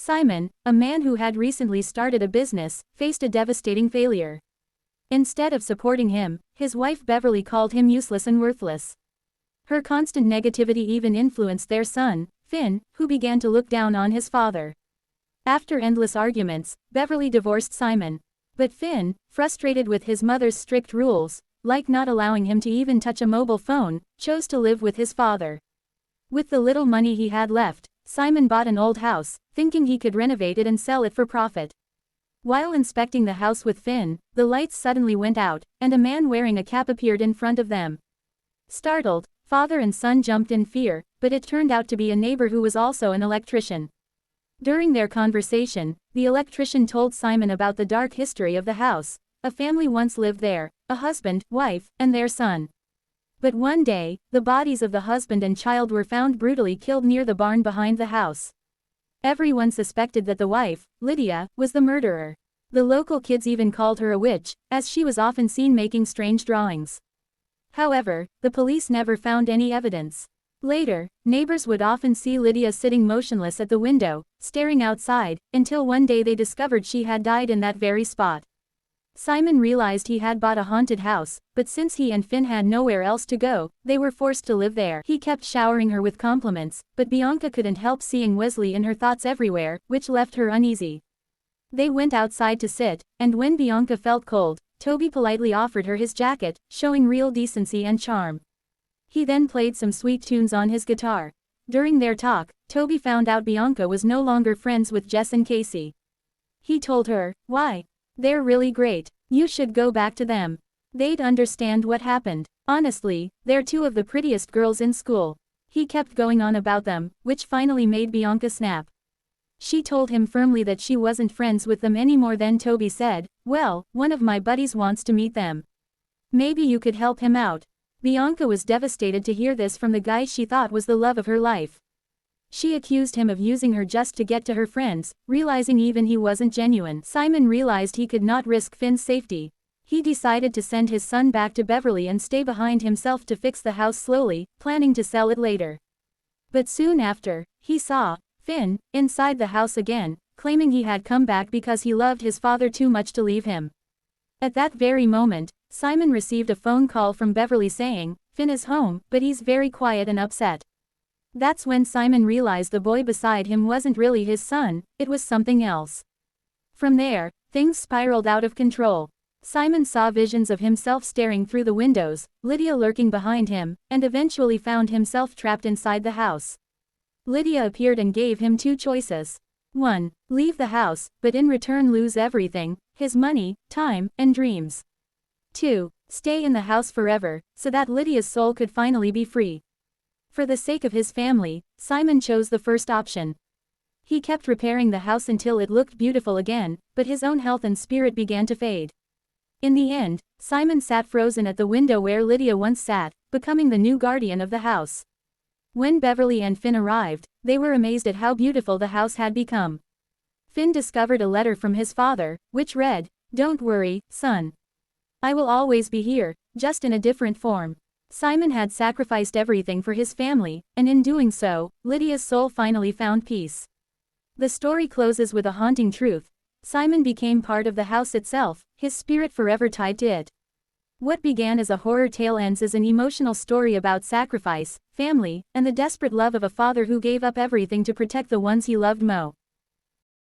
Simon, a man who had recently started a business, faced a devastating failure. Instead of supporting him, his wife Beverly called him useless and worthless. Her constant negativity even influenced their son, Finn, who began to look down on his father. After endless arguments, Beverly divorced Simon. But Finn, frustrated with his mother's strict rules, like not allowing him to even touch a mobile phone, chose to live with his father. With the little money he had left, Simon bought an old house, thinking he could renovate it and sell it for profit. While inspecting the house with Finn, the lights suddenly went out, and a man wearing a cap appeared in front of them. Startled, father and son jumped in fear, but it turned out to be a neighbor who was also an electrician. During their conversation, the electrician told Simon about the dark history of the house. A family once lived there, a husband, wife, and their son. But one day, the bodies of the husband and child were found brutally killed near the barn behind the house. Everyone suspected that the wife, Lydia, was the murderer. The local kids even called her a witch, as she was often seen making strange drawings. However, the police never found any evidence. Later, neighbors would often see Lydia sitting motionless at the window, staring outside, until one day they discovered she had died in that very spot. Simon realized he had bought a haunted house, but since he and Finn had nowhere else to go, they were forced to live there. He kept showering her with compliments, but Bianca couldn't help seeing Wesley in her thoughts everywhere, which left her uneasy. They went outside to sit, and when Bianca felt cold, Toby politely offered her his jacket, showing real decency and charm. He then played some sweet tunes on his guitar. During their talk, Toby found out Bianca was no longer friends with Jess and Casey. He told her, "Why? They're really great. You should go back to them. They'd understand what happened. Honestly, they're two of the prettiest girls in school." He kept going on about them, which finally made Bianca snap. She told him firmly that she wasn't friends with them anymore. Then Toby said, "Well, one of my buddies wants to meet them. Maybe you could help him out." Bianca was devastated to hear this from the guy she thought was the love of her life. She accused him of using her just to get to her friends, realizing even he wasn't genuine. Simon realized he could not risk Finn's safety. He decided to send his son back to Beverly and stay behind himself to fix the house slowly, planning to sell it later. But soon after, he saw Finn inside the house again, claiming he had come back because he loved his father too much to leave him. At that very moment, Simon received a phone call from Beverly saying, "Finn is home, but he's very quiet and upset." That's when Simon realized the boy beside him wasn't really his son, it was something else. From there, things spiraled out of control. Simon saw visions of himself staring through the windows, Lydia lurking behind him, and eventually found himself trapped inside the house. Lydia appeared and gave him two choices. 1. Leave the house, but in return lose everything, his money, time, and dreams. 2. Stay in the house forever, so that Lydia's soul could finally be free. For the sake of his family, Simon chose the first option. He kept repairing the house until it looked beautiful again, but his own health and spirit began to fade. In the end, Simon sat frozen at the window where Lydia once sat, becoming the new guardian of the house. When Beverly and Finn arrived, they were amazed at how beautiful the house had become. Finn discovered a letter from his father, which read, "Don't worry, son. I will always be here, just in a different form." Simon had sacrificed everything for his family, and in doing so, Lydia's soul finally found peace. The story closes with a haunting truth. Simon became part of the house itself, his spirit forever tied to it. What began as a horror tale ends as an emotional story about sacrifice, family, and the desperate love of a father who gave up everything to protect the ones he loved most.